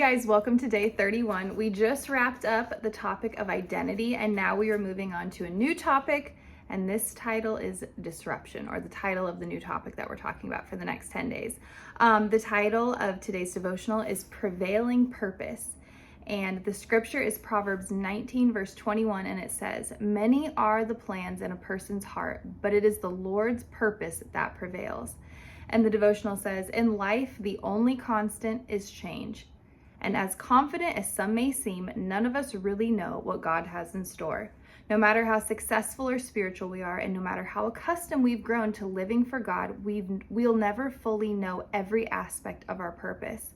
guys, welcome to day 31. We just wrapped up the topic of identity and now we are moving on to a new topic, and this title is disruption, or the title of the new topic that we're talking about for the next 10 days. The title of today's devotional is Prevailing Purpose, and the scripture is Proverbs 19 verse 21, and it says, "Many are the plans in a person's heart, but it is the Lord's purpose that prevails." And the devotional says, "In life, the only constant is change. And as confident as some may seem, none of us really know what God has in store. No matter how successful or spiritual we are, and no matter how accustomed we've grown to living for God, we'll never fully know every aspect of our purpose.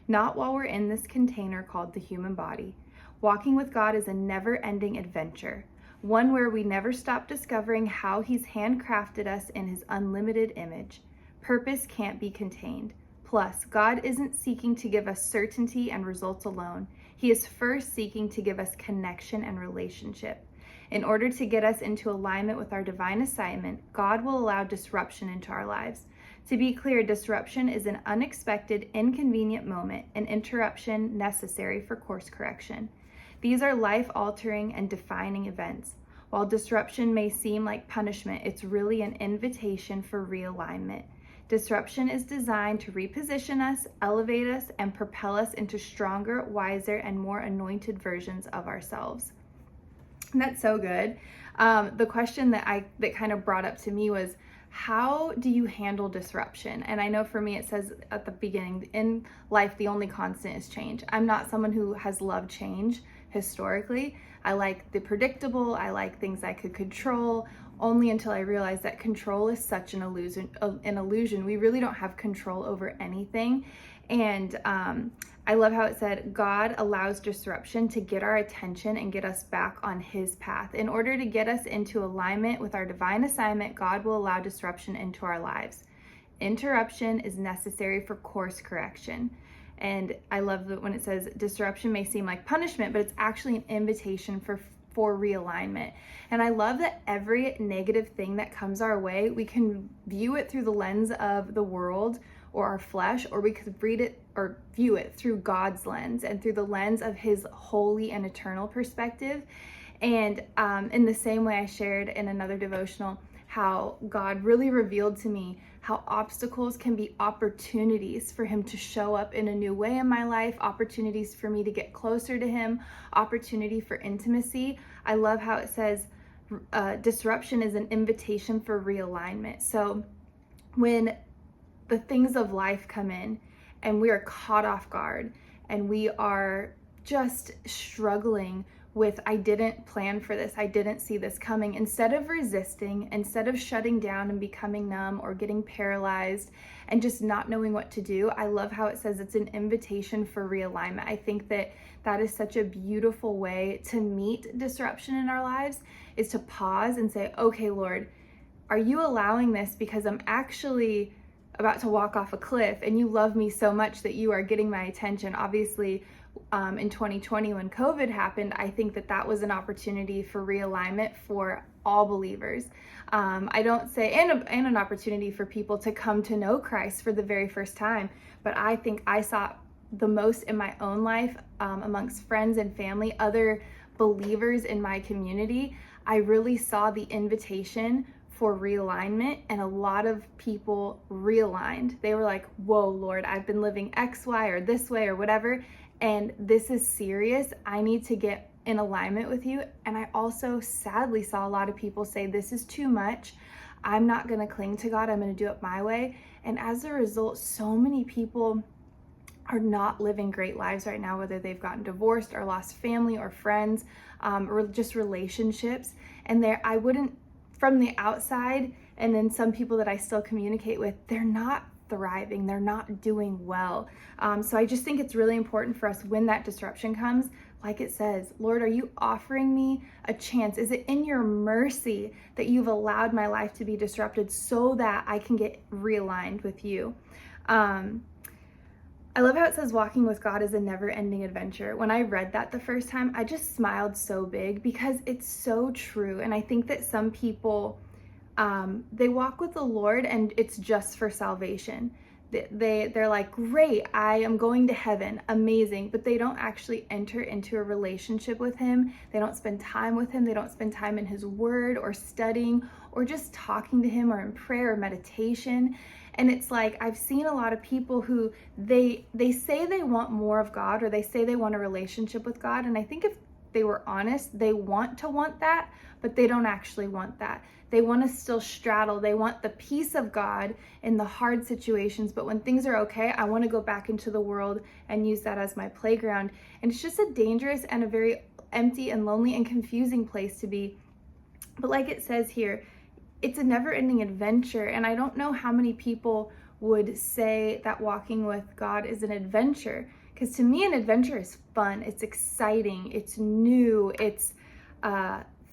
Not while we're in this container called the human body. Walking with God is a never-ending adventure, one where we never stop discovering how He's handcrafted us in His unlimited image. Purpose can't be contained. Plus, God isn't seeking to give us certainty and results alone. He is first seeking to give us connection and relationship. In order to get us into alignment with our divine assignment, God will allow disruption into our lives. To be clear, disruption is an unexpected, inconvenient moment, an interruption necessary for course correction. These are life-altering and defining events. While disruption may seem like punishment, it's really an invitation for realignment. Disruption is designed to reposition us, elevate us, and propel us into stronger, wiser, and more anointed versions of ourselves." And that's so good. The question that kind of brought up to me was, how do you handle disruption? And I know for me, it says at the beginning, in life, the only constant is change. I'm not someone who has loved change historically. I like the predictable. I like things I could control, only until I realized that control is such an illusion. We really don't have control over anything. And I love how it said, God allows disruption to get our attention and get us back on His path. In order to get us into alignment with our divine assignment, God will allow disruption into our lives. Interruption is necessary for course correction. And I love that when it says disruption may seem like punishment, but it's actually an invitation for realignment. And I love that every negative thing that comes our way, we can view it through the lens of the world or our flesh, or we could read it or view it through God's lens and through the lens of His holy and eternal perspective. And in the same way I shared in another devotional, how God really revealed to me how obstacles can be opportunities for Him to show up in a new way in my life, opportunities for me to get closer to Him, opportunity for intimacy. I love how it says disruption is an invitation for realignment. So when the things of life come in and we are caught off guard and we are just struggling with, I didn't plan for this, I didn't see this coming, instead of resisting, instead of shutting down and becoming numb or getting paralyzed and just not knowing what to do, I love how it says it's an invitation for realignment. I think that is such a beautiful way to meet disruption in our lives, is to pause and say, okay, Lord, are you allowing this because I'm actually about to walk off a cliff and you love me so much that you are getting my attention? Obviously, in 2020 when COVID happened, I think that was an opportunity for realignment for all believers. I don't say, and an opportunity for people to come to know Christ for the very first time, but I think I saw the most in my own life, amongst friends and family, other believers in my community. I really saw the invitation for realignment, and a lot of people realigned. They were like, whoa, Lord, I've been living X, Y, or this way or whatever, and this is serious. I need to get in alignment with you. And I also sadly saw a lot of people say, this is too much. I'm not going to cling to God. I'm going to do it my way. And as a result, so many people are not living great lives right now, whether they've gotten divorced or lost family or friends, or just relationships. And I wouldn't, from the outside, and then some people that I still communicate with, they're not thriving, they're not doing well. So I just think it's really important for us when that disruption comes, like it says, Lord, are you offering me a chance? Is it in your mercy that you've allowed my life to be disrupted so that I can get realigned with you? I love how it says walking with God is a never-ending adventure. When I read that the first time, I just smiled so big because it's so true. And I think that some people, they walk with the Lord and it's just for salvation. they're like, great, I am going to heaven, amazing, but they don't actually enter into a relationship with him. They don't spend time with him. They don't spend time in his word or studying or just talking to him or in prayer or meditation. And it's like, I've seen a lot of people who they say they want more of God, or they say they want a relationship with God. And I think if they were honest, they want that, but they don't actually want that. They want to still straddle. They want the peace of God in the hard situations, but when things are okay, I want to go back into the world and use that as my playground. And it's just a dangerous and a very empty and lonely and confusing place to be. But like it says here, it's a never-ending adventure, and I don't know how many people would say that walking with God is an adventure, because to me an adventure is fun, it's exciting, it's new, it's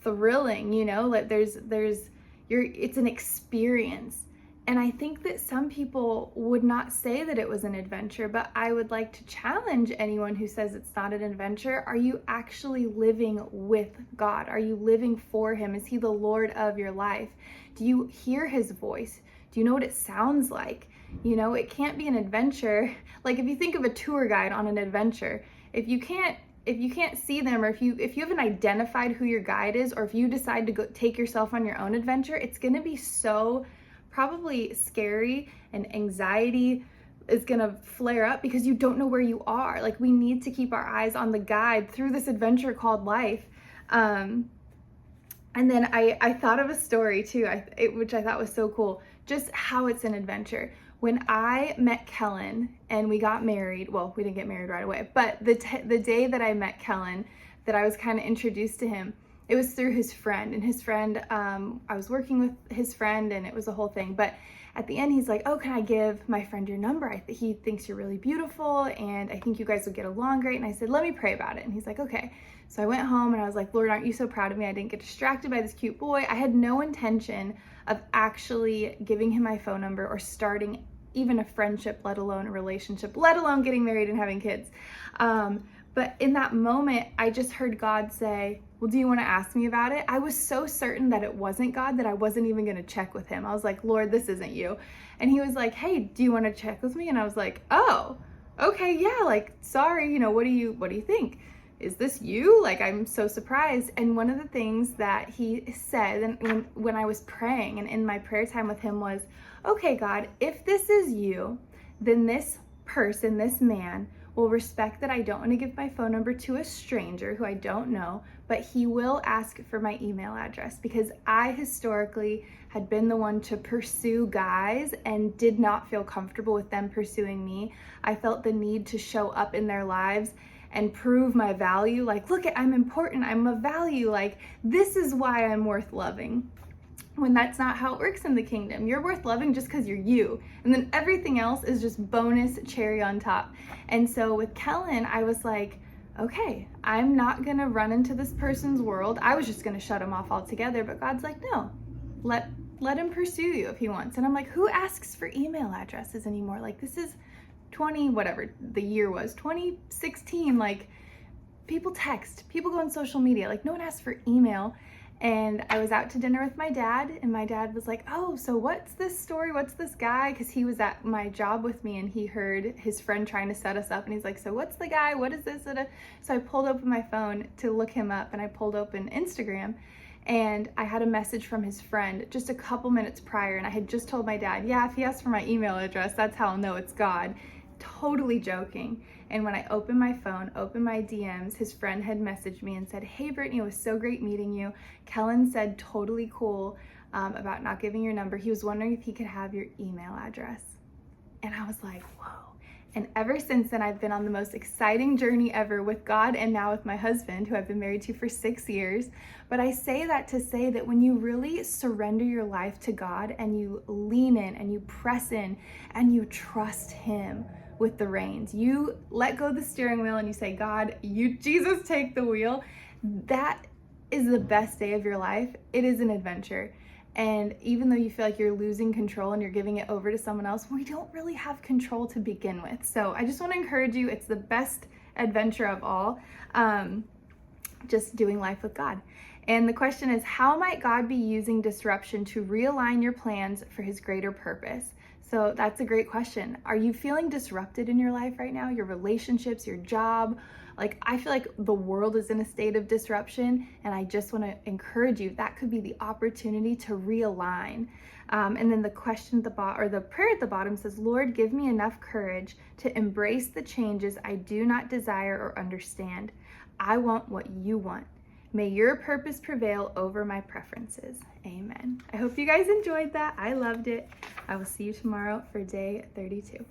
thrilling, you know, like it's an experience. And I think that some people would not say that it was an adventure, but I would like to challenge anyone who says it's not an adventure. Are you actually living with God? Are you living for him? Is he the Lord of your life? Do you hear his voice? Do you know what it sounds like? You know, it can't be an adventure. Like if you think of a tour guide on an adventure, if you can't see them, or if you haven't identified who your guide is, or if you decide to go take yourself on your own adventure, it's going to be so probably scary, and anxiety is going to flare up because you don't know where you are. Like, we need to keep our eyes on the guide through this adventure called life. And then I thought of a story too, which I thought was so cool, just how it's an adventure. When I met Kellen and we got married, well, we didn't get married right away, but the day that I met Kellen, that I was kind of introduced to him, it was through his friend. And his friend, I was working with his friend, and it was a whole thing. But at the end, he's like, oh, can I give my friend your number? He thinks you're really beautiful, and I think you guys would get along great. And I said, let me pray about it. And he's like, okay. So I went home and I was like, Lord, aren't you so proud of me? I didn't get distracted by this cute boy. I had no intention of actually giving him my phone number or starting even a friendship, let alone a relationship, let alone getting married and having kids. But in that moment, I just heard God say, well, do you want to ask me about it? I was so certain that it wasn't God that I wasn't even going to check with him. I was like, Lord, this isn't you. And he was like, hey, do you want to check with me? And I was like, oh, okay, yeah, like, sorry, you know, what do you think? Is this you? Like, I'm so surprised. And one of the things that he said, and when I was praying and in my prayer time with him, was, okay, God, if this is you, then this person, this man, will respect that I don't want to give my phone number to a stranger who I don't know, but he will ask for my email address, because I historically had been the one to pursue guys and did not feel comfortable with them pursuing me. I felt the need to show up in their lives and prove my value. Like, look, I'm important, I'm of value, like, this is why I'm worth loving. When that's not how it works in the kingdom. You're worth loving just because you're you. And then everything else is just bonus cherry on top. And so with Kellen, I was like, okay, I'm not going to run into this person's world. I was just going to shut him off altogether. But God's like, no, let him pursue you if he wants. And I'm like, who asks for email addresses anymore? Like, this is 2016. Like, people text, people go on social media. Like, no one asks for email. And I was out to dinner with my dad, and my dad was like, oh, so what's this story? What's this guy? Because he was at my job with me, and he heard his friend trying to set us up, and he's like, so what's the guy? What is this? So I pulled open my phone to look him up, and I pulled open Instagram, and I had a message from his friend just a couple minutes prior, and I had just told my dad, yeah, if he asks for my email address, that's how I'll know it's God. Totally joking. And when I opened my phone, opened my DMs, his friend had messaged me and said, hey, Brittany, it was so great meeting you. Kellen said totally cool about not giving your number. He was wondering if he could have your email address. And I was like, whoa. And ever since then, I've been on the most exciting journey ever with God, and now with my husband, who I've been married to for 6 years. But I say that to say that when you really surrender your life to God, and you lean in and you press in and you trust him with the reins, you let go of the steering wheel and you say, God, Jesus, take the wheel. That is the best day of your life. It is an adventure. And even though you feel like you're losing control and you're giving it over to someone else, we don't really have control to begin with. So I just want to encourage you, it's the best adventure of all, just doing life with God. And the question is, how might God be using disruption to realign your plans for his greater purpose? So that's a great question. Are you feeling disrupted in your life right now? Your relationships, your job? Like, I feel like the world is in a state of disruption, and I just want to encourage you, that could be the opportunity to realign. And then the question at the bottom, or the prayer at the bottom says, Lord, give me enough courage to embrace the changes I do not desire or understand. I want what you want. May your purpose prevail over my preferences. Amen. I hope you guys enjoyed that. I loved it. I will see you tomorrow for day 32.